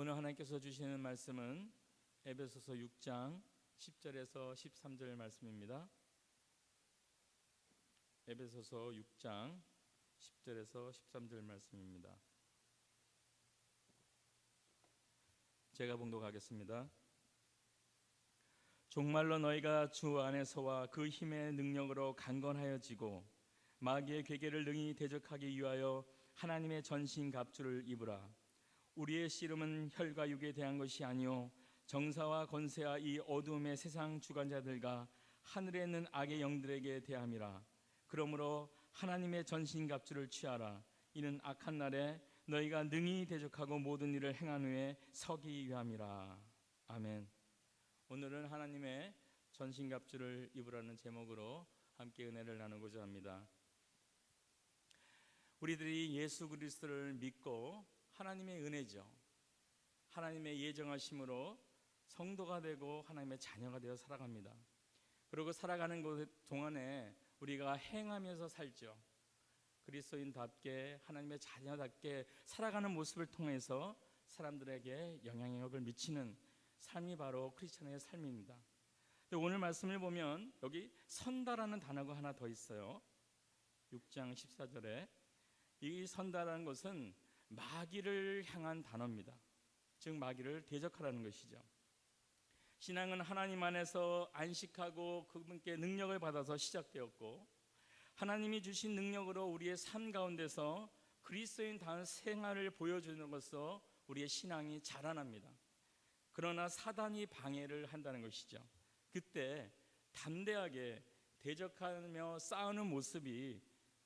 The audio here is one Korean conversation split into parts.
오늘 하나님께서 주시는 말씀은 에베소서 6장 10절에서 13절 말씀입니다. 에베소서 6장 10절에서 13절 말씀입니다. 제가 봉독하겠습니다. 종말로 너희가 주 안에서와 그 힘의 능력으로 강건하여지고 마귀의 괴계를 능히 대적하기 위하여 하나님의 전신갑주를 입으라. 우리의 씨름은 혈과 육에 대한 것이 아니요 정사와 권세와 이 어두움의 세상 주관자들과 하늘에 있는 악의 영들에게 대함이라. 그러므로 하나님의 전신갑주를 취하라. 이는 악한 날에 너희가 능히 대적하고 모든 일을 행한 후에 서기 위함이라. 아멘. 오늘은 하나님의 전신갑주를 입으라는 제목으로 함께 은혜를 나누고자 합니다. 우리들이 예수 그리스도를 믿고 하나님의 은혜죠, 하나님의 예정하심으로 성도가 되고 하나님의 자녀가 되어 살아갑니다. 그리고 살아가는 동안에 우리가 행하면서 살죠. 그리스도인답게 하나님의 자녀답게 살아가는 모습을 통해서 사람들에게 영향력을 미치는 삶이 바로 크리스천의 삶입니다. 오늘 말씀을 보면 여기 선다라는 단어가 하나 더 있어요. 6장 14절에 이 선다라는 것은 마귀를 향한 단어입니다. 즉 마귀를 대적하라는 것이죠. 신앙은 하나님 안에서 안식하고 그분께 능력을 받아서 시작되었고, 하나님이 주신 능력으로 우리의 삶 가운데서 그리스도인다운 생활을 보여주는 것으로 우리의 신앙이 자라납니다. 그러나 사단이 방해를 한다는 것이죠. 그때 담대하게 대적하며 싸우는 모습이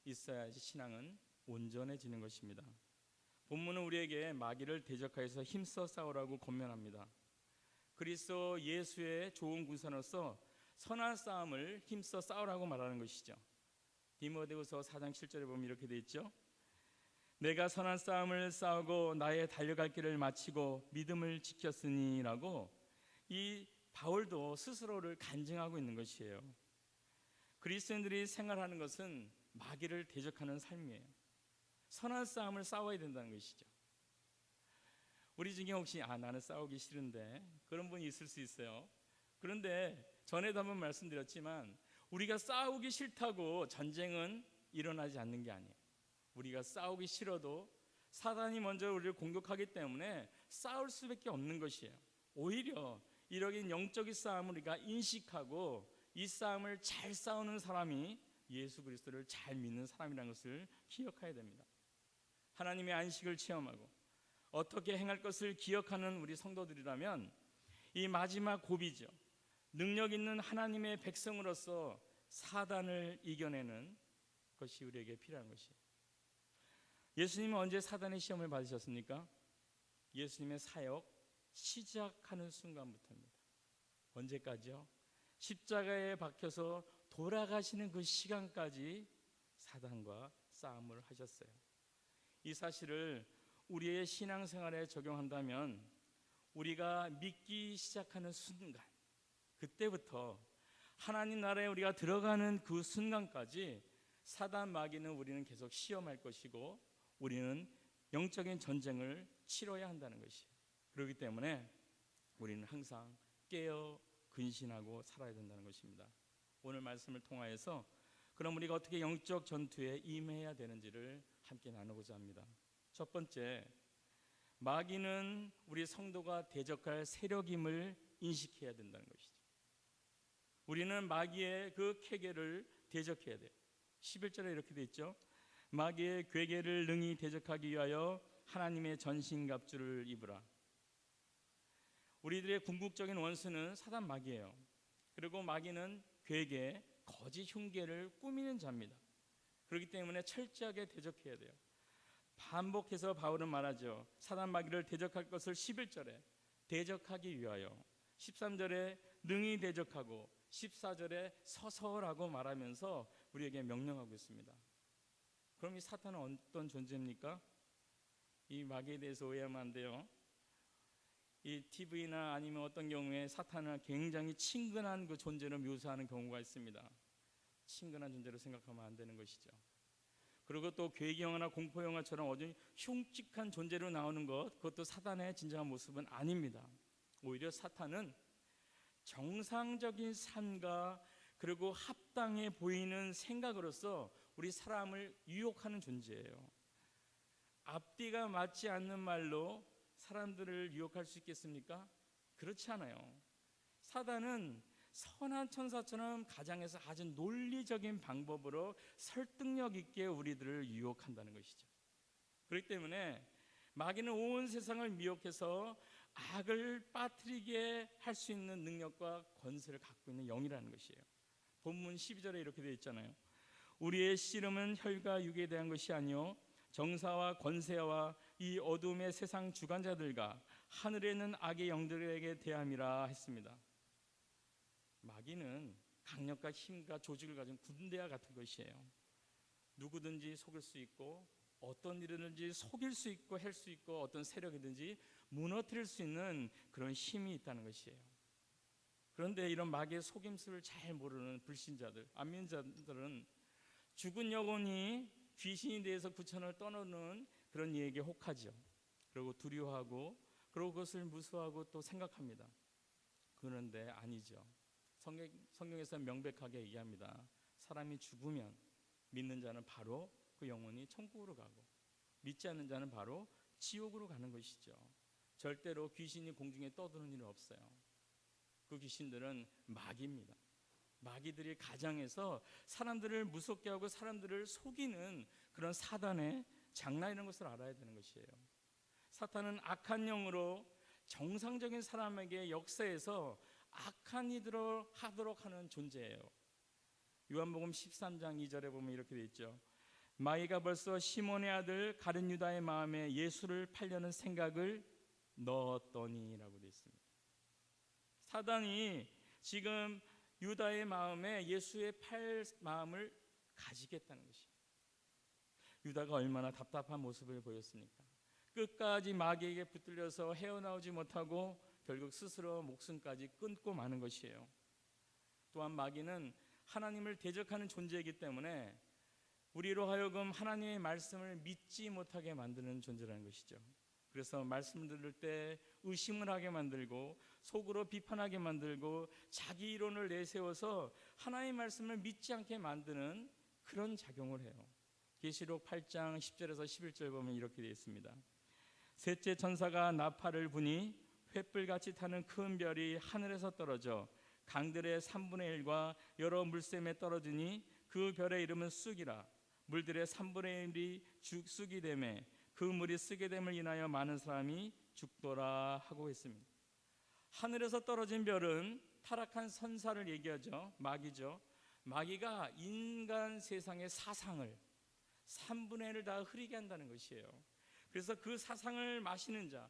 있어야지 신앙은 온전해지는 것입니다. 본문은 우리에게 마귀를 대적하여서 힘써 싸우라고 권면합니다. 그리스도 예수의 좋은 군사로서 선한 싸움을 힘써 싸우라고 말하는 것이죠. 디모데후서 4장 7절에 보면 이렇게 되어 있죠. 내가 선한 싸움을 싸우고 나의 달려갈 길을 마치고 믿음을 지켰으니 라고 이 바울도 스스로를 간증하고 있는 것이에요. 그리스도인들이 생활하는 것은 마귀를 대적하는 삶이에요. 선한 싸움을 싸워야 된다는 것이죠. 우리 중에 혹시 나는 싸우기 싫은데 그런 분이 있을 수 있어요. 그런데 전에도 한번 말씀드렸지만 우리가 싸우기 싫다고 전쟁은 일어나지 않는 게 아니에요. 우리가 싸우기 싫어도 사단이 먼저 우리를 공격하기 때문에 싸울 수밖에 없는 것이에요. 오히려 이러한 영적인 싸움을 우리가 인식하고 이 싸움을 잘 싸우는 사람이 예수 그리스도를 잘 믿는 사람이라는 것을 기억해야 됩니다. 하나님의 안식을 체험하고 어떻게 행할 것을 기억하는 우리 성도들이라면 이 마지막 고비죠, 능력 있는 하나님의 백성으로서 사단을 이겨내는 것이 우리에게 필요한 것이에요. 예수님은 언제 사단의 시험을 받으셨습니까? 예수님의 사역 시작하는 순간부터입니다. 언제까지요? 십자가에 박혀서 돌아가시는 그 시간까지 사단과 싸움을 하셨어요. 이 사실을 우리의 신앙생활에 적용한다면 우리가 믿기 시작하는 순간, 그때부터 하나님 나라에 우리가 들어가는 그 순간까지 사단 마귀는 우리는 계속 시험할 것이고 우리는 영적인 전쟁을 치러야 한다는 것이에요. 그렇기 때문에 우리는 항상 깨어 근신하고 살아야 된다는 것입니다. 오늘 말씀을 통하여서 그럼 우리가 어떻게 영적 전투에 임해야 되는지를 함께 나누고자 합니다. 첫 번째, 마귀는 우리 성도가 대적할 세력임을 인식해야 된다는 것이죠. 우리는 마귀의 그 캐계를 대적해야 돼요. 11절에 이렇게 되어 있죠. 마귀의 괴계를 능히 대적하기 위하여 하나님의 전신갑주를 입으라. 우리들의 궁극적인 원수는 사단 마귀예요. 그리고 마귀는 괴계, 거짓 흉계를 꾸미는 자입니다. 그렇기 때문에 철저하게 대적해야 돼요. 반복해서 바울은 말하죠. 사단 마귀를 대적할 것을 11절에 대적하기 위하여, 13절에 능히 대적하고 14절에 서서라고 말하면서 우리에게 명령하고 있습니다. 그럼 이 사탄은 어떤 존재입니까? 이 마귀에 대해서 오해하면 안 돼요. 이 TV나 아니면 어떤 경우에 사탄을 굉장히 친근한 그 존재로 묘사하는 경우가 있습니다. 친근한 존재로 생각하면 안 되는 것이죠. 그리고 또 괴기 영화나 공포 영화처럼 아주 흉측한 존재로 나오는 것, 그것도 사단의 진정한 모습은 아닙니다. 오히려 사탄은 정상적인 삶과 그리고 합당해 보이는 생각으로서 우리 사람을 유혹하는 존재예요. 앞뒤가 맞지 않는 말로 사람들을 유혹할 수 있겠습니까? 그렇지 않아요. 사단은 선한 천사처럼 가장에서 아주 논리적인 방법으로 설득력 있게 우리들을 유혹한다는 것이죠. 그렇기 때문에 마귀는 온 세상을 미혹해서 악을 빠뜨리게 할 수 있는 능력과 권세를 갖고 있는 영이라는 것이에요. 본문 12절에 이렇게 되어 있잖아요. 우리의 씨름은 혈과 육에 대한 것이 아니요 정사와 권세와 이 어둠의 세상 주관자들과 하늘에 있는 악의 영들에게 대함이라 했습니다. 마귀는 강력과 힘과 조직을 가진 군대와 같은 것이에요. 누구든지 속일 수 있고 어떤 일이든지 속일 수 있고 할 수 있고 어떤 세력이든지 무너뜨릴 수 있는 그런 힘이 있다는 것이에요. 그런데 이런 마귀의 속임수를 잘 모르는 불신자들, 안민자들은 죽은 영혼이 귀신에 대해서 구천을 떠나는 그런 이야기에 혹하죠. 그리고 두려워하고 그리고 그것을 무수하고 또 생각합니다. 그런데 아니죠. 성경에서 명백하게 얘기합니다. 사람이 죽으면 믿는 자는 바로 그 영혼이 천국으로 가고 믿지 않는 자는 바로 지옥으로 가는 것이죠. 절대로 귀신이 공중에 떠도는 일은 없어요. 그 귀신들은 마귀입니다. 마귀들이 가장해서 사람들을 무섭게 하고 사람들을 속이는 그런 사단의 장난이라는 것을 알아야 되는 것이에요. 사탄은 악한 영으로 정상적인 사람에게 역사에서 악한 일을 하도록 하는 존재예요. 요한복음 13장 2절에 보면 이렇게 되어 있죠. 마귀가 벌써 시몬의 아들 가룟 유다의 마음에 예수를 팔려는 생각을 넣었더니라고 되어 있습니다. 사단이 지금 유다의 마음에 예수의 팔 마음을 가지겠다는 것이에요. 유다가 얼마나 답답한 모습을 보였습니까? 끝까지 마귀에게 붙들려서 헤어나오지 못하고 결국 스스로 목숨까지 끊고 마는 것이에요. 또한 마귀는 하나님을 대적하는 존재이기 때문에 우리로 하여금 하나님의 말씀을 믿지 못하게 만드는 존재라는 것이죠. 그래서 말씀을 들을 때 의심을 하게 만들고 속으로 비판하게 만들고 자기 이론을 내세워서 하나님의 말씀을 믿지 않게 만드는 그런 작용을 해요. 계시록 8장 10절에서 11절 보면 이렇게 되어 있습니다. 셋째 천사가 나팔을 부니 횃불같이 타는 큰 별이 하늘에서 떨어져 강들의 3분의 1과 여러 물샘에 떨어지니 그 별의 이름은 쑥이라. 물들의 3분의 1이 쑥이 되매 그 물이 쓰게 됨을 인하여 많은 사람이 죽더라 하고 했습니다. 하늘에서 떨어진 별은 타락한 선사를 얘기하죠. 마귀죠. 마귀가 인간 세상의 사상을 3분의 1을 다 흐리게 한다는 것이에요. 그래서 그 사상을 마시는 자,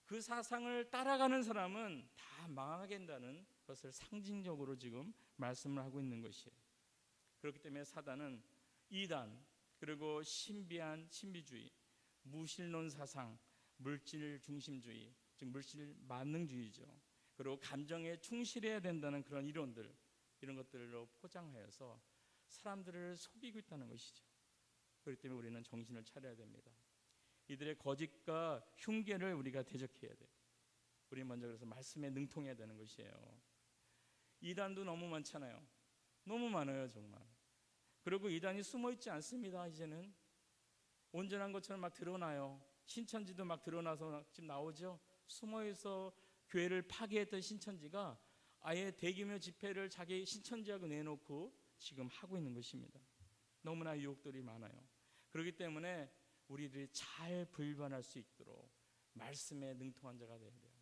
그 사상을 따라가는 사람은 다 망하게 한다는 것을 상징적으로 지금 말씀을 하고 있는 것이에요. 그렇기 때문에 사단은 이단, 그리고 신비한 신비주의, 무신론 사상, 물질 중심주의, 즉 물질 만능주의죠. 그리고 감정에 충실해야 된다는 그런 이론들, 이런 것들로 포장하여서 사람들을 속이고 있다는 것이죠. 그렇기 때문에 우리는 정신을 차려야 됩니다. 이들의 거짓과 흉계를 우리가 대적해야 돼요. 우리 먼저 그래서 말씀에 능통해야 되는 것이에요. 이단도 너무 많잖아요. 너무 많아요, 정말. 그리고 이단이 숨어있지 않습니다. 이제는 온전한 것처럼 막 드러나요. 신천지도 막 드러나서 지금 나오죠. 숨어있어 교회를 파괴했던 신천지가 아예 대규모 집회를 자기 신천지하고 내놓고 지금 하고 있는 것입니다. 너무나 유혹들이 많아요. 그렇기 때문에 우리들이 잘 분별할 수 있도록 말씀에 능통한 자가 되어야 돼요.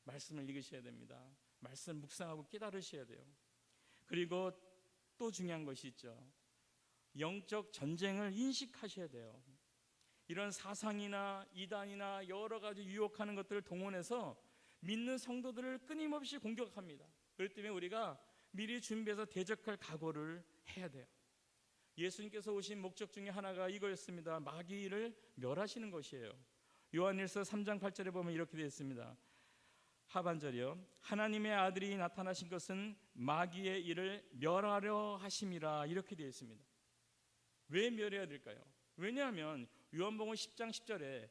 말씀을 읽으셔야 됩니다. 말씀 묵상하고 깨달으셔야 돼요. 그리고 또 중요한 것이 있죠. 영적 전쟁을 인식하셔야 돼요. 이런 사상이나 이단이나 여러 가지 유혹하는 것들을 동원해서 믿는 성도들을 끊임없이 공격합니다. 그렇기 때문에 우리가 미리 준비해서 대적할 각오를 해야 돼요. 예수님께서 오신 목적 중에 하나가 이거였습니다. 마귀를 멸하시는 것이에요. 요한일서 3장 8절에 보면 이렇게 되어 있습니다. 하반절이요. 하나님의 아들이 나타나신 것은 마귀의 일을 멸하려 하심이라 이렇게 되어 있습니다. 왜 멸해야 될까요? 왜냐하면 요한복음 10장 10절에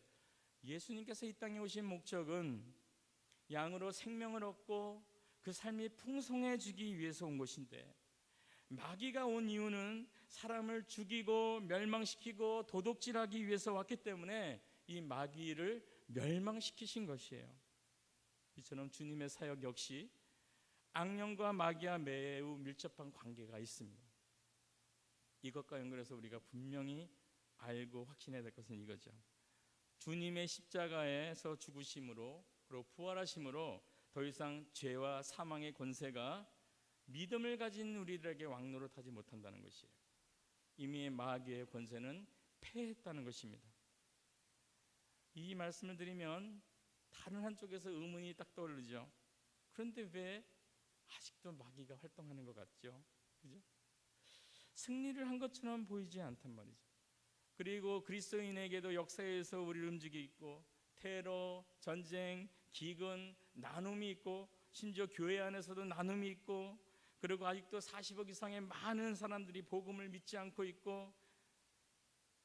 예수님께서 이 땅에 오신 목적은 양으로 생명을 얻고 그 삶이 풍성해지기 위해서 온 것인데, 마귀가 온 이유는 사람을 죽이고 멸망시키고 도둑질하기 위해서 왔기 때문에 이 마귀를 멸망시키신 것이에요. 이처럼 주님의 사역 역시 악령과 마귀와 매우 밀접한 관계가 있습니다. 이것과 연결해서 우리가 분명히 알고 확신해야 될 것은 이거죠. 주님의 십자가에서 죽으심으로 그리고 부활하심으로 더 이상 죄와 사망의 권세가 믿음을 가진 우리들에게 왕노릇하지 못한다는 것이에요. 이미 마귀의 권세는 패했다는 것입니다. 이 말씀을 드리면 다른 한쪽에서 의문이 딱 떠오르죠. 그런데 왜 아직도 마귀가 활동하는 것 같죠? 그죠? 승리를 한 것처럼 보이지 않단 말이죠. 그리고 그리스도인에게도 역사에서 우리를 움직이고 테러, 전쟁, 기근, 나눔이 있고 심지어 교회 안에서도 나눔이 있고, 그리고 아직도 40억 이상의 많은 사람들이 복음을 믿지 않고 있고,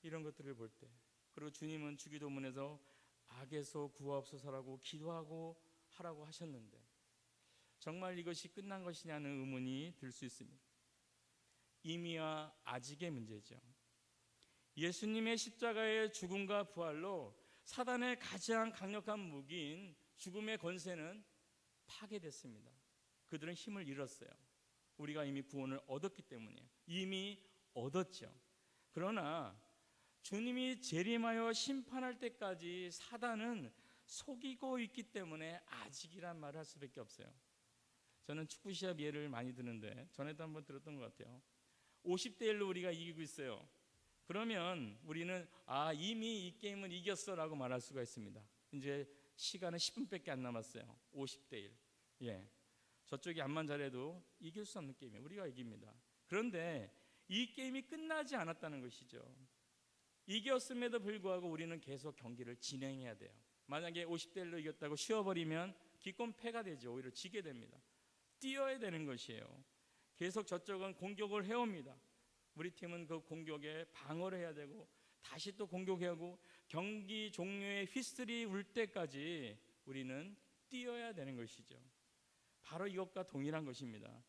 이런 것들을 볼 때, 그리고 주님은 주기도문에서 악에서 구하옵소서라고 기도하고 하라고 하셨는데 정말 이것이 끝난 것이냐는 의문이 들 수 있습니다. 이미와 아직의 문제죠. 예수님의 십자가의 죽음과 부활로 사단의 가장 강력한 무기인 죽음의 권세는 파괴됐습니다. 그들은 힘을 잃었어요. 우리가 이미 구원을 얻었기 때문이에요. 이미 얻었죠. 그러나 주님이 재림하여 심판할 때까지 사단은 속이고 있기 때문에 아직이란 말을 할 수밖에 없어요. 저는 축구 시합 예를 많이 드는데 전에도 한번 들었던 것 같아요. 50대 1로 우리가 이기고 있어요. 그러면 우리는 이미 이 게임은 이겼어 라고 말할 수가 있습니다. 이제 시간은 10분밖에 안 남았어요. 50대 1. 예. 저쪽이 암만 잘해도 이길 수 없는 게임이에요. 우리가 이깁니다. 그런데 이 게임이 끝나지 않았다는 것이죠. 이겼음에도 불구하고 우리는 계속 경기를 진행해야 돼요. 만약에 50대 1로 이겼다고 쉬어버리면 기권 패가 되죠. 오히려 지게 됩니다. 뛰어야 되는 것이에요. 계속 저쪽은 공격을 해옵니다. 우리 팀은 그 공격에 방어를 해야 되고 다시 또 공격하고 경기 종료의 휘슬이 울 때까지 우리는 뛰어야 되는 것이죠. 바로 이것과 동일한 것입니다.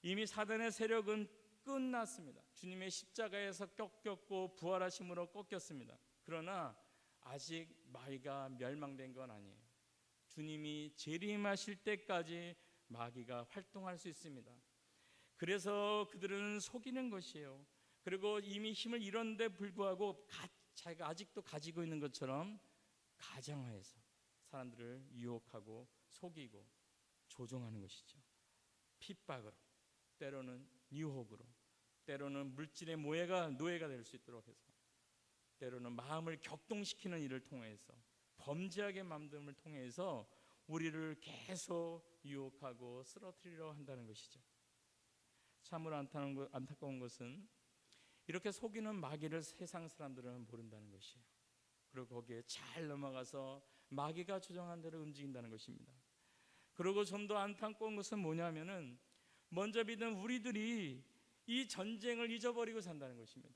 이미 사단의 세력은 끝났습니다. 주님의 십자가에서 꺾였고 부활하심으로 꺾였습니다. 그러나 아직 마귀가 멸망된 건 아니에요. 주님이 재림하실 때까지 마귀가 활동할 수 있습니다. 그래서 그들은 속이는 것이에요. 그리고 이미 힘을 잃었는데 불구하고 자기가 아직도 가지고 있는 것처럼 가정하에서 사람들을 유혹하고 속이고 조종하는 것이죠. 핍박으로, 때로는 유혹으로, 때로는 물질의 노예가 될 수 있도록 해서, 때로는 마음을 격동시키는 일을 통해서, 범죄하게 만듦을 통해서 우리를 계속 유혹하고 쓰러뜨리려 한다는 것이죠. 참으로 안타까운 것은 이렇게 속이는 마귀를 세상 사람들은 모른다는 것이에요. 그리고 거기에 잘 넘어가서 마귀가 조정한 대로 움직인다는 것입니다. 그리고 좀 더 안타까운 것은 뭐냐면은 먼저 믿은 우리들이 이 전쟁을 잊어버리고 산다는 것입니다.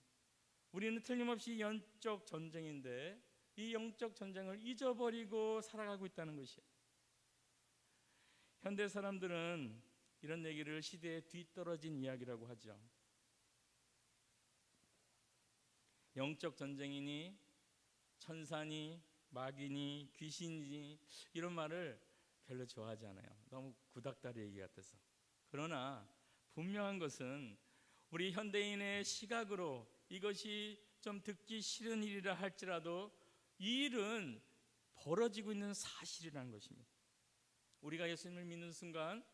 우리는 틀림없이 영적 전쟁인데 이 영적 전쟁을 잊어버리고 살아가고 있다는 것이에요. 현대 사람들은 이런 얘기를 시대에 뒤떨어진 이야기라고 하죠. 영적 전쟁이니 천사니 마귀니 귀신이니 이런 말을 별로 좋아하지 않아요. 너무 구닥다리 얘기 같아서. 그러나 분명한 것은 우리 현대인의 시각으로 이것이 좀 듣기 싫은 일이라 할지라도 이 일은 벌어지고 있는 사실이라는 것입니다. 우리가 예수님을 믿는 순간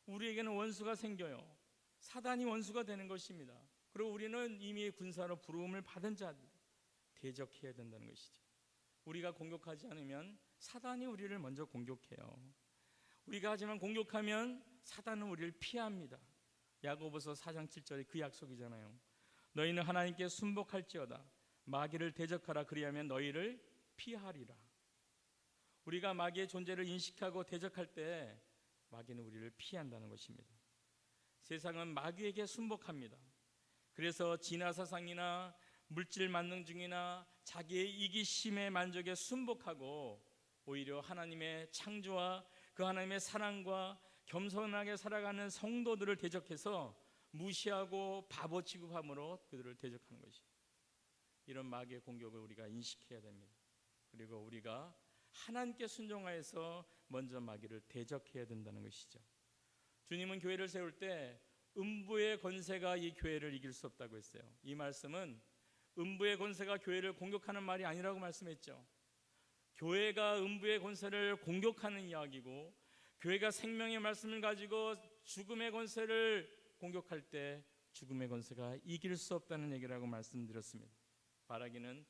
우리에게는 원수가 생겨요. 사단이 원수가 되는 것입니다. 그리고 우리는 이미 군사로 부름을 받은 자들 대적해야 된다는 것이죠. 우리가 공격하지 않으면 사단이 우리를 먼저 공격해요. 우리가 하지만 공격하면 사단은 우리를 피합니다. 야고보서 4장 7절에 그 약속이잖아요. 너희는 하나님께 순복할지어다. 마귀를 대적하라. 그리하면 너희를 피하리라. 우리가 마귀의 존재를 인식하고 대적할 때 마귀는 우리를 피한다는 것입니다. 세상은 마귀에게 순복합니다. 그래서 진화사상이나 물질 만능 중이나 자기의 이기심의 만족에 순복하고 오히려 하나님의 창조와 그 하나님의 사랑과 겸손하게 살아가는 성도들을 대적해서 무시하고 바보 취급함으로 그들을 대적하는 것이, 이런 마귀의 공격을 우리가 인식해야 됩니다. 그리고 우리가 하나님께 순종하여서 먼저 마귀를 대적해야 된다는 것이죠. 주님은 교회를 세울 때 음부의 권세가 이 교회를 이길 수 없다고 했어요. 이 말씀은 음부의 권세가 교회를 공격하는 말이 아니라고 말씀했죠. 교회가 음부의 권세를 공격하는 이야기고, 교회가 생명의 말씀을 가지고 죽음의 권세를 공격할 때 죽음의 권세가 이길 수 없다는 얘기라고 말씀드렸습니다. 바라기는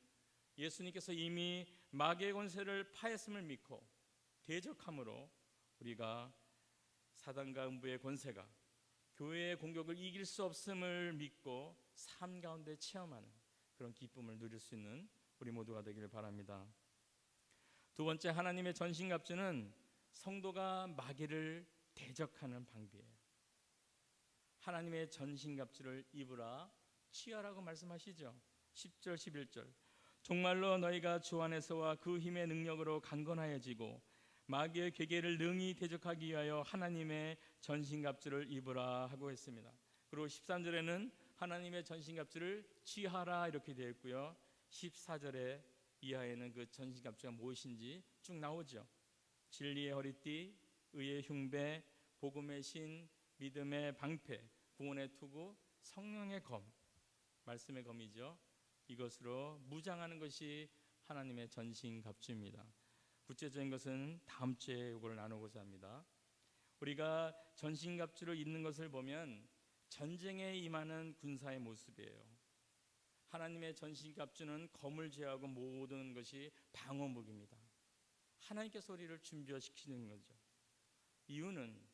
예수님께서 이미 마귀의 권세를 파했음을 믿고 대적함으로 우리가 사단과 음부의 권세가 교회의 공격을 이길 수 없음을 믿고 삶 가운데 체험하는 그런 기쁨을 누릴 수 있는 우리 모두가 되기를 바랍니다. 두 번째, 하나님의 전신갑주는 성도가 마귀를 대적하는 방비예요. 하나님의 전신갑주를 입으라, 취하라고 말씀하시죠. 10절 11절, 정말로 너희가 주 안에서와 그 힘의 능력으로 강건하여지고 마귀의 괴계를 능히 대적하기 위하여 하나님의 전신갑주를 입으라 하고 했습니다. 그리고 13절에는 하나님의 전신갑주를 취하라 이렇게 되어 있고요. 14절에 이하에는 그 전신갑주가 무엇인지 쭉 나오죠. 진리의 허리띠, 의의 흉배, 복음의 신, 믿음의 방패, 구원의 투구, 성령의 검, 말씀의 검이죠. 이것으로 무장하는 것이 하나님의 전신갑주입니다. 구체적인 것은 다음 주에 이걸 나누고자 합니다. 우리가 전신갑주를 입는 것을 보면 전쟁에 임하는 군사의 모습이에요. 하나님의 전신갑주는 검을 제하고 모든 것이 방어무기입니다. 하나님께서 우리를 준비시키는 거죠. 이유는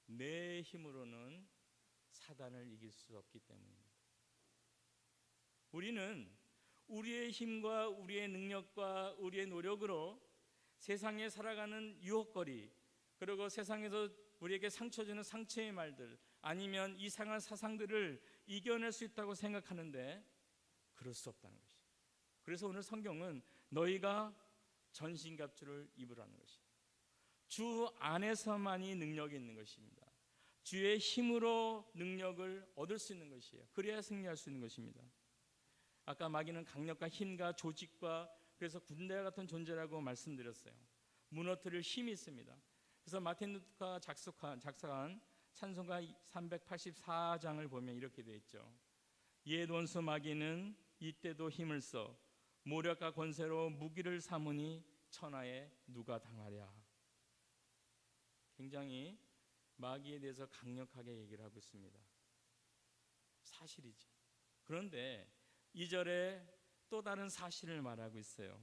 내 힘으로는 사단을 이길 수 없기 때문입니다. 우리는 우리의 힘과 우리의 능력과 우리의 노력으로 세상에 살아가는 유혹거리, 그리고 세상에서 우리에게 상처 주는 상처의 말들, 아니면 이상한 사상들을 이겨낼 수 있다고 생각하는데 그럴 수 없다는 것이죠. 그래서 오늘 성경은 너희가 전신갑주를 입으라는 것이에요. 주 안에서만이 능력이 있는 것입니다. 주의 힘으로 능력을 얻을 수 있는 것이에요. 그래야 승리할 수 있는 것입니다. 아까 마귀는 강력과 힘과 조직과, 그래서 군대와 같은 존재라고 말씀드렸어요. 무너뜨릴 힘이 있습니다. 그래서 마틴 루터가 작성한 찬송가 384장을 보면 이렇게 되어 있죠. 옛 원수 마귀는 이때도 힘을 써 모략과 권세로 무기를 삼으니 천하에 누가 당하랴. 굉장히 마귀에 대해서 강력하게 얘기를 하고 있습니다. 사실이죠. 그런데 2절에 또 다른 사실을 말하고 있어요.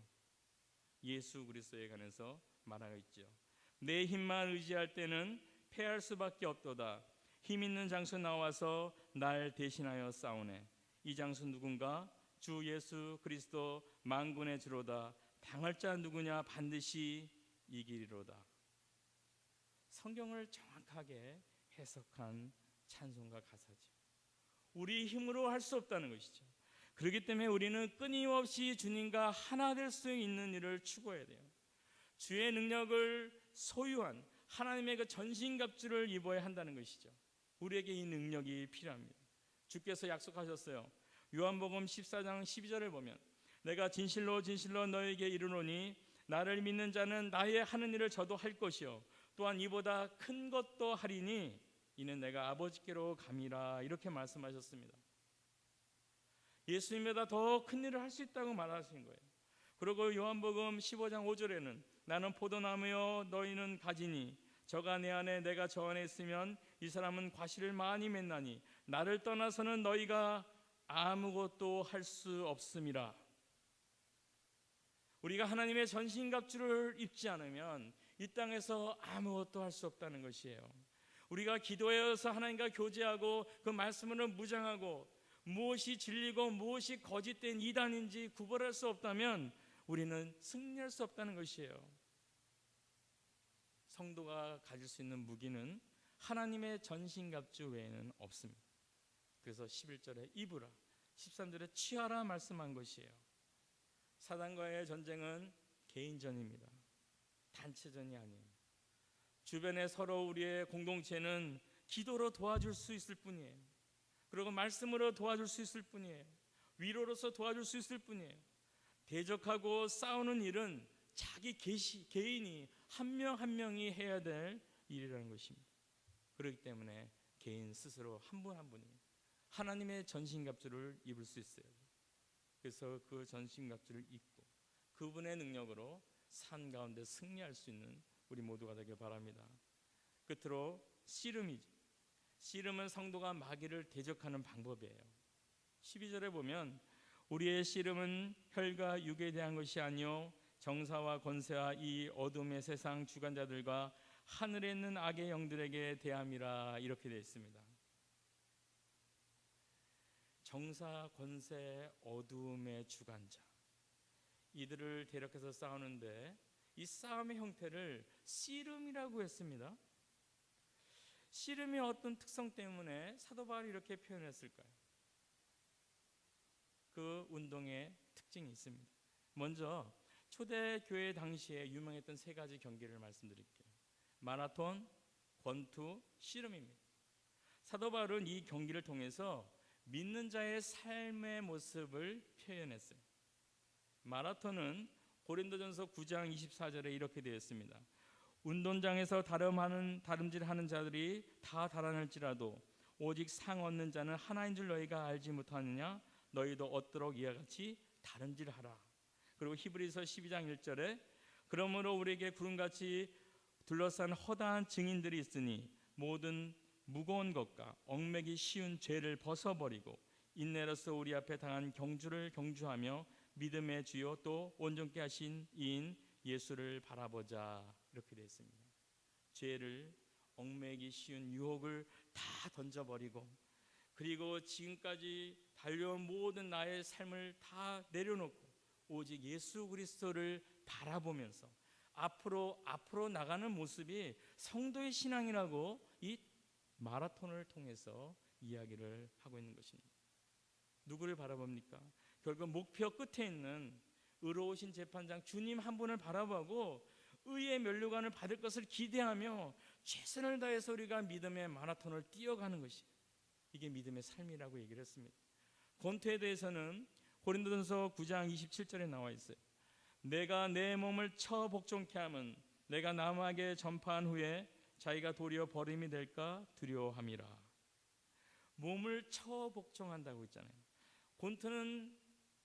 예수 그리스도에 관해서 말하고 있죠. 내 힘만 의지할 때는 패할 수밖에 없도다. 힘 있는 장수 나와서 날 대신하여 싸우네. 이 장수 누군가? 주 예수 그리스도 만군의 주로다. 당할 자 누구냐? 반드시 이기리로다. 성경을 정확하게 해석한 찬송가 가사죠. 우리 힘으로 할 수 없다는 것이죠. 그렇기 때문에 우리는 끊임없이 주님과 하나 될 수 있는 일을 추구해야 돼요. 주의 능력을 소유한 하나님의 그 전신갑주를 입어야 한다는 것이죠. 우리에게 이 능력이 필요합니다. 주께서 약속하셨어요. 요한복음 14장 12절을 보면 내가 진실로 진실로 너에게 이르노니 나를 믿는 자는 나의 하는 일을 저도 할 것이요 또한 이보다 큰 것도 하리니 이는 내가 아버지께로 감이라 이렇게 말씀하셨습니다. 예수님보다 더 큰 일을 할 수 있다고 말하신 거예요. 그리고 요한복음 15장 5절에는 나는 포도나무요 너희는 가지니 저가 내 안에 내가 저 안에 있으면 이 사람은 과실을 많이 맺나니 나를 떠나서는 너희가 아무것도 할 수 없음이라. 우리가 하나님의 전신갑주를 입지 않으면 이 땅에서 아무것도 할 수 없다는 것이에요. 우리가 기도해서 하나님과 교제하고 그 말씀으로 무장하고 무엇이 진리고 무엇이 거짓된 이단인지 구별할 수 없다면 우리는 승리할 수 없다는 것이에요. 성도가 가질 수 있는 무기는 하나님의 전신갑주 외에는 없습니다. 그래서 11절에 입으라, 13절에 취하라 말씀한 것이에요. 사단과의 전쟁은 개인전입니다. 단체전이 아니에요. 주변에 서로 우리의 공동체는 기도로 도와줄 수 있을 뿐이에요. 그리고 말씀으로 도와줄 수 있을 뿐이에요. 위로로서 도와줄 수 있을 뿐이에요. 대적하고 싸우는 일은 자기 개인이 한 명 한 명이 해야 될 일이라는 것입니다. 그렇기 때문에 개인 스스로 한 분 한 분이 하나님의 전신갑주를 입을 수 있어요. 그래서 그 전신갑주를 입고 그분의 능력으로 산 가운데 승리할 수 있는 우리 모두가 되길 바랍니다. 끝으로 씨름이죠. 씨름은 성도가 마귀를 대적하는 방법이에요. 12절에 보면 우리의 씨름은 혈과 육에 대한 것이 아니요 정사와 권세와 이 어둠의 세상 주관자들과 하늘에 있는 악의 영들에게 대함이라, 이렇게 되어 있습니다. 정사, 권세, 어둠의 주관자, 이들을 대적해서 싸우는데 이 싸움의 형태를 씨름이라고 했습니다. 씨름의 어떤 특성 때문에 사도 바울이 이렇게 표현했을까요? 그 운동의 특징이 있습니다. 먼저 초대교회 당시에 유명했던 세 가지 경기를 말씀드릴게요. 마라톤, 권투, 씨름입니다. 사도 바울은 이 경기를 통해서 믿는 자의 삶의 모습을 표현했어요. 마라톤은 고린도전서 9장 24절에 이렇게 되어 있습니다. 운동장에서 다름질하는 자들이 다 달아날지라도 오직 상 얻는 자는 하나인 줄 너희가 알지 못하느냐? 너희도 얻도록 이와 같이 다름질하라. 그리고 히브리서 12장 1절에 그러므로 우리에게 구름같이 둘러싼 허다한 증인들이 있으니 모든 무거운 것과 얽매기 쉬운 죄를 벗어버리고 인내로서 우리 앞에 당한 경주를 경주하며 믿음의 주요 또 온전케 하신 이인 예수를 바라보자, 이렇게 되어 있습니다. 죄를, 얽매기 쉬운 유혹을 다 던져버리고 그리고 지금까지 달려온 모든 나의 삶을 다 내려놓고 오직 예수 그리스도를 바라보면서 앞으로 나가는 모습이 성도의 신앙이라고 이 마라톤을 통해서 이야기를 하고 있는 것입니다. 누구를 바라봅니까? 결국 목표 끝에 있는 의로우신 재판장 주님 한 분을 바라보고 의의 면류관을 받을 것을 기대하며 최선을 다해서 우리가 믿음의 마라톤을 뛰어가는 것이에요. 이게 믿음의 삶이라고 얘기를 했습니다. 권투에 대해서는 고린도전서 9장 27절에 나와 있어요. 내가 내 몸을 쳐 복종케 하면 내가 남에게 전파한 후에 자기가 도리어 버림이 될까 두려워함이라. 몸을 쳐 복종한다고 했잖아요. 권투는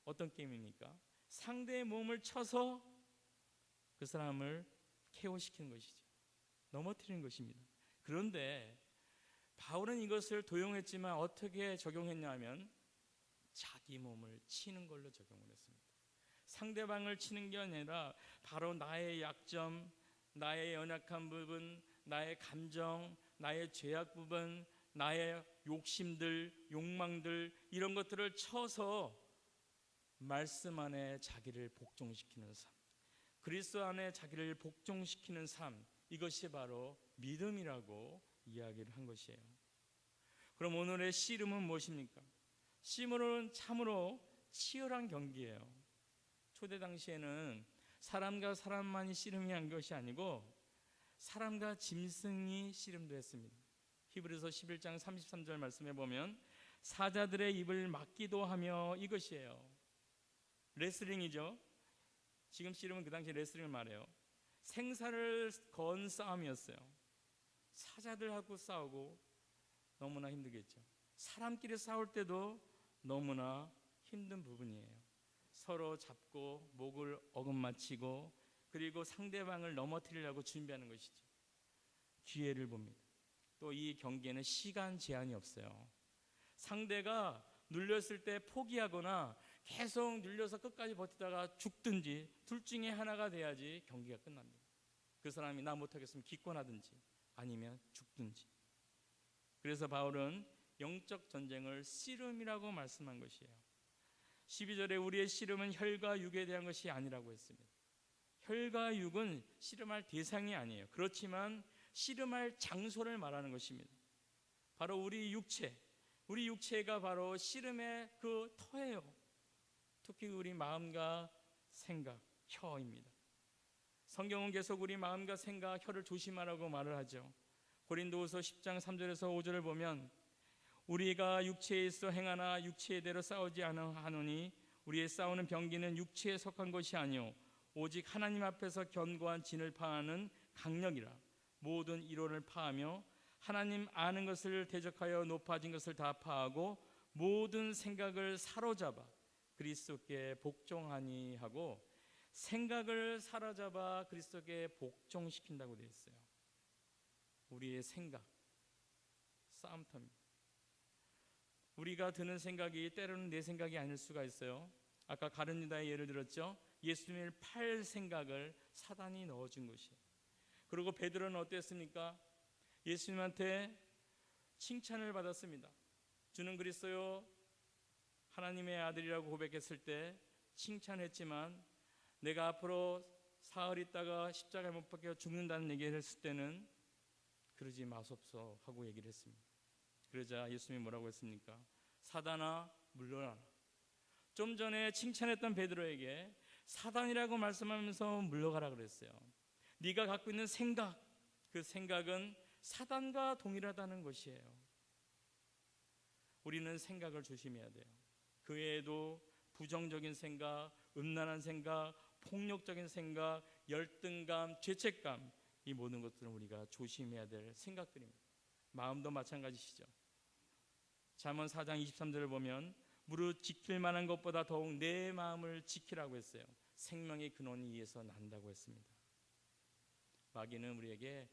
어떤 게임입니까? 상대의 몸을 쳐서 그 사람을 KO시키는 것이죠. 넘어뜨리는 것입니다. 그런데 바울은 이것을 도용했지만 어떻게 적용했냐면 자기 몸을 치는 걸로 적용을 했습니다. 상대방을 치는 게 아니라 바로 나의 약점, 나의 연약한 부분, 나의 감정, 나의 죄악 부분, 나의 욕심들, 욕망들, 이런 것들을 쳐서 말씀 안에 자기를 복종시키는 삶, 그리스도 안에 자기를 복종시키는 삶, 이것이 바로 믿음이라고 이야기를 한 것이에요. 그럼 오늘의 씨름은 무엇입니까? 씨름은 참으로 치열한 경기예요. 초대 당시에는 사람과 사람만이 씨름이 한 것이 아니고 사람과 짐승이 씨름도 했습니다. 히브리서 11장 33절 말씀에 보면 사자들의 입을 막기도 하며, 이것이에요. 레슬링이죠. 지금 씨름은 그 당시 레슬링을 말해요. 생사를 건 싸움이었어요. 사자들하고 싸우고 너무나 힘들겠죠. 사람끼리 싸울 때도 너무나 힘든 부분이에요. 서로 잡고 목을 어긋맞히고 그리고 상대방을 넘어뜨리려고 준비하는 것이죠. 기회를 봅니다. 또 이 경기에는 시간 제한이 없어요. 상대가 눌렸을 때 포기하거나 계속 눌려서 끝까지 버티다가 죽든지 둘 중에 하나가 돼야지 경기가 끝납니다. 그 사람이 나 못하겠으면 기권하든지 아니면 죽든지. 그래서 바울은 영적 전쟁을 씨름이라고 말씀한 것이에요. 12절에 우리의 씨름은 혈과 육에 대한 것이 아니라고 했습니다. 혈과 육은 씨름할 대상이 아니에요. 그렇지만 씨름할 장소를 말하는 것입니다. 바로 우리 육체, 우리 육체가 바로 씨름의 그 터예요. 특히 우리 마음과 생각, 혀입니다. 성경은 계속 우리 마음과 생각, 혀를 조심하라고 말을 하죠. 고린도후서 10장 3절에서 5절을 보면 우리가 육체에 있어 행하나 육체대로 싸우지 않으노니 우리의 싸우는 병기는 육체에 속한 것이 아니요 오직 하나님 앞에서 견고한 진을 파하는 강력이라. 모든 이론을 파하며 하나님 아는 것을 대적하여 높아진 것을 다 파하고 모든 생각을 사로잡아 그리스도께 복종하니 하고, 생각을 사로잡아 그리스도께 복종시킨다고 되어 있어요. 우리의 생각, 싸움터입니다. 우리가 드는 생각이 때로는 내 생각이 아닐 수가 있어요. 아까 가룟 유다의 예를 들었죠. 예수님을 팔 생각을 사단이 넣어준 것이에요. 그리고 베드로는 어땠습니까? 예수님한테 칭찬을 받았습니다. 주는 그리스도요 하나님의 아들이라고 고백했을 때 칭찬했지만, 내가 앞으로 사흘 있다가 십자가에 못 박혀 죽는다는 얘기를 했을 때는 그러지 마소서 하고 얘기를 했습니다. 그러자 예수님이 뭐라고 했습니까? 사단아 물러나라. 좀 전에 칭찬했던 베드로에게 사단이라고 말씀하면서 물러가라 그랬어요. 네가 갖고 있는 생각, 그 생각은 사단과 동일하다는 것이에요. 우리는 생각을 조심해야 돼요. 그 외에도 부정적인 생각, 음란한 생각, 폭력적인 생각, 열등감, 죄책감, 이 모든 것들은 우리가 조심해야 될 생각들입니다. 마음도 마찬가지시죠. 잠언 4장 23절을 보면 무릇 지킬 만한 것보다 더욱 내 마음을 지키라고 했어요. 생명의 근원이 이에서 난다고 했습니다. 마귀는 우리에게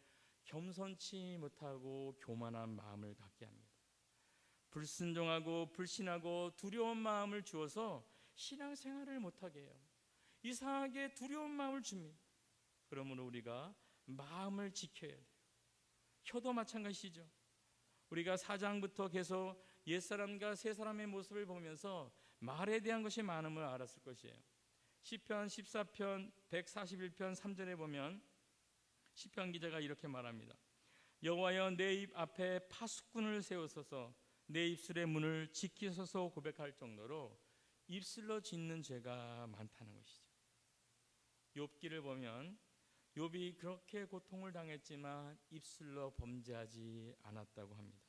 겸손치 못하고 교만한 마음을 갖게 합니다. 불순종하고 불신하고 두려운 마음을 주어서 신앙생활을 못하게 해요. 이상하게 두려운 마음을 줍니다. 그러므로 우리가 마음을 지켜야 돼요. 혀도 마찬가지죠. 우리가 4장부터 계속 옛사람과 새사람의 모습을 보면서 말에 대한 것이 많음을 알았을 것이에요. 시편 14편 141편 3절에 보면 시편 기자가 이렇게 말합니다. 여호와여 내 입 앞에 파수꾼을 세우소서 내 입술의 문을 지키소서 고백할 정도로 입술로 짓는 죄가 많다는 것이죠. 욥기를 보면 욥이 그렇게 고통을 당했지만 입술로 범죄하지 않았다고 합니다.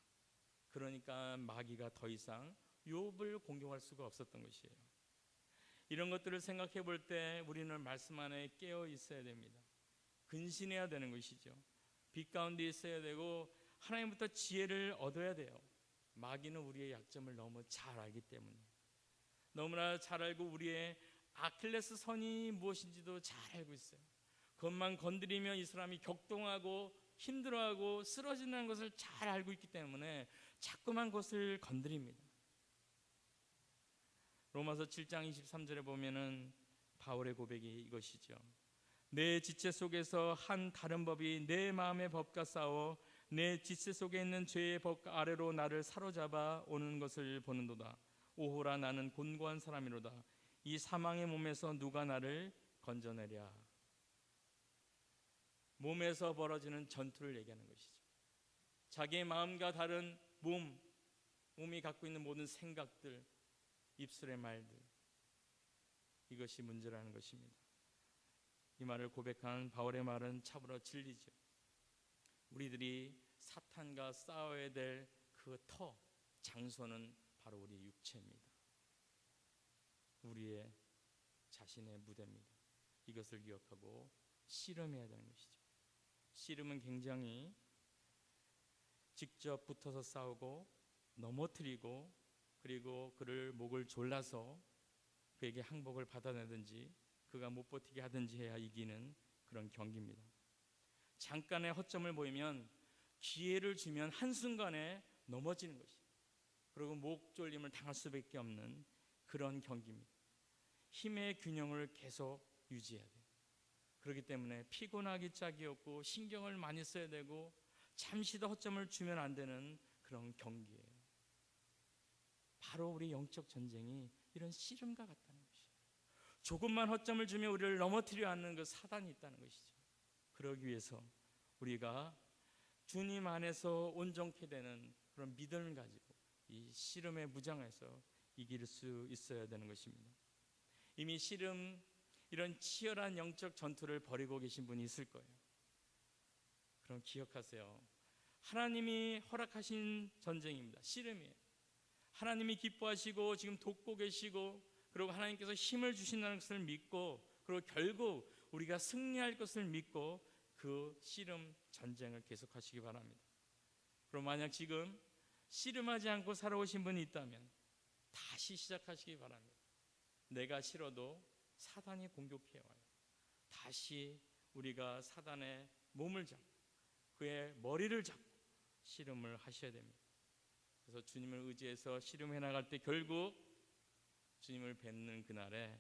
그러니까 마귀가 더 이상 욥을 공격할 수가 없었던 것이에요. 이런 것들을 생각해 볼 때 우리는 말씀 안에 깨어 있어야 됩니다. 근신해야 되는 것이죠. 빛 가운데 있어야 되고 하나님부터 지혜를 얻어야 돼요. 마귀는 우리의 약점을 너무 잘 알기 때문에, 너무나 잘 알고 우리의 아킬레스 선이 무엇인지도 잘 알고 있어요. 그것만 건드리면 이 사람이 격동하고 힘들어하고 쓰러진다는 것을 잘 알고 있기 때문에 자꾸만 그것을 건드립니다. 로마서 7장 23절에 보면은 바울의 고백이 이것이죠. 내 지체 속에서 한 다른 법이 내 마음의 법과 싸워 내 지체 속에 있는 죄의 법 아래로 나를 사로잡아 오는 것을 보는도다. 오호라 나는 곤고한 사람이로다. 이 사망의 몸에서 누가 나를 건져내랴. 몸에서 벌어지는 전투를 얘기하는 것이죠. 자기의 마음과 다른 몸이 갖고 있는 모든 생각들, 입술의 말들, 이것이 문제라는 것입니다. 이 말을 고백한 바울의 말은 참으로 진리죠. 우리들이 사탄과 싸워야 될 그 장소는 바로 우리 육체입니다. 우리의 자신의 무대입니다. 이것을 기억하고 씨름해야 되는 것이죠. 씨름은 굉장히 직접 붙어서 싸우고 넘어뜨리고 그리고 그를 목을 졸라서 그에게 항복을 받아내든지 그가 못 버티게 하든지 해야 이기는 그런 경기입니다. 잠깐의 허점을 보이면 기회를 주면 한순간에 넘어지는 것이죠. 그리고 목 졸림을 당할 수밖에 없는 그런 경기입니다. 힘의 균형을 계속 유지해야 돼요. 그렇기 때문에 피곤하기 짝이 없고 신경을 많이 써야 되고 잠시도 허점을 주면 안 되는 그런 경기예요. 바로 우리 영적 전쟁이 이런 씨름과 같다는 것이에요. 조금만 허점을 주면 우리를 넘어뜨려 앉는 그 사단이 있다는 것이죠. 그러기 위해서 우리가 주님 안에서 온전케 되는 그런 믿음을 가지고 이 씨름에 무장해서 이길 수 있어야 되는 것입니다. 이미 씨름, 이런 치열한 영적 전투를 벌이고 계신 분이 있을 거예요. 그럼 기억하세요. 하나님이 허락하신 전쟁입니다. 씨름이에요. 하나님이 기뻐하시고 지금 돕고 계시고, 그리고 하나님께서 힘을 주신다는 것을 믿고, 그리고 결국 우리가 승리할 것을 믿고 그 씨름 전쟁을 계속하시기 바랍니다. 그럼 만약 지금 씨름하지 않고 살아오신 분이 있다면 다시 시작하시기 바랍니다. 내가 싫어도 사단이 공격해와요. 다시 우리가 사단의 몸을 잡고 그의 머리를 잡고 씨름을 하셔야 됩니다. 그래서 주님을 의지해서 씨름해 나갈 때 결국 주님을 뵙는 그날에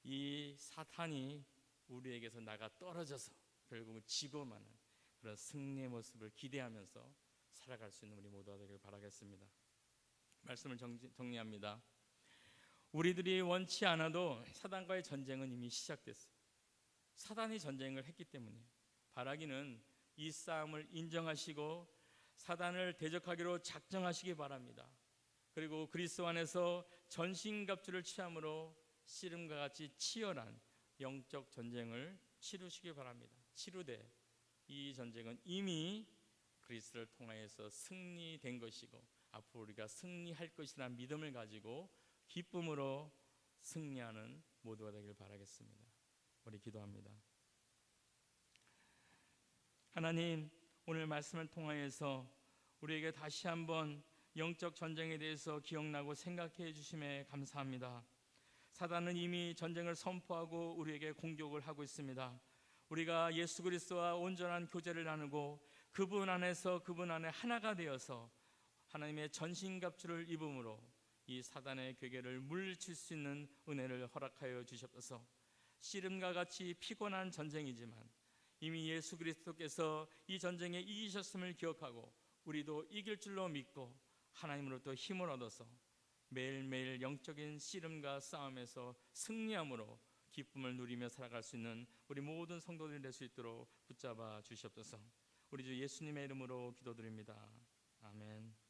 이 사탄이 우리에게서 나가 떨어져서 결국은 지고 마는 그런 승리의 모습을 기대하면서 살아갈 수 있는 우리 모두가 되길 바라겠습니다. 말씀을 정리합니다. 우리들이 원치 않아도 사단과의 전쟁은 이미 시작됐어요. 사단이 전쟁을 했기 때문이에요. 바라기는 이 싸움을 인정하시고 사단을 대적하기로 작정하시기 바랍니다. 그리고 그리스도 안에서 전신갑주를 취함으로 씨름과 같이 치열한 영적 전쟁을 치르시기 바랍니다. 치루되 이 전쟁은 이미 그리스도를 통하여서 승리된 것이고 앞으로 우리가 승리할 것이라는 믿음을 가지고 기쁨으로 승리하는 모두가 되길 바라겠습니다. 우리 기도합니다. 하나님, 오늘 말씀을 통하여서 우리에게 다시 한번 영적 전쟁에 대해서 기억나고 생각해 주심에 감사합니다. 사단은 이미 전쟁을 선포하고 우리에게 공격을 하고 있습니다. 우리가 예수 그리스도와 온전한 교제를 나누고 그분 안에서 그분 안에 하나가 되어서 하나님의 전신갑주를 입음으로 이 사단의 괴계를 물리칠 수 있는 은혜를 허락하여 주시옵소서. 씨름과 같이 피곤한 전쟁이지만 이미 예수 그리스도께서 이 전쟁에 이기셨음을 기억하고 우리도 이길 줄로 믿고 하나님으로부터 힘을 얻어서 매일매일 영적인 씨름과 싸움에서 승리함으로 기쁨을 누리며 살아갈 수 있는 우리 모든 성도들이 될 수 있도록 붙잡아 주시옵소서. 우리 주 예수님의 이름으로 기도드립니다. 아멘.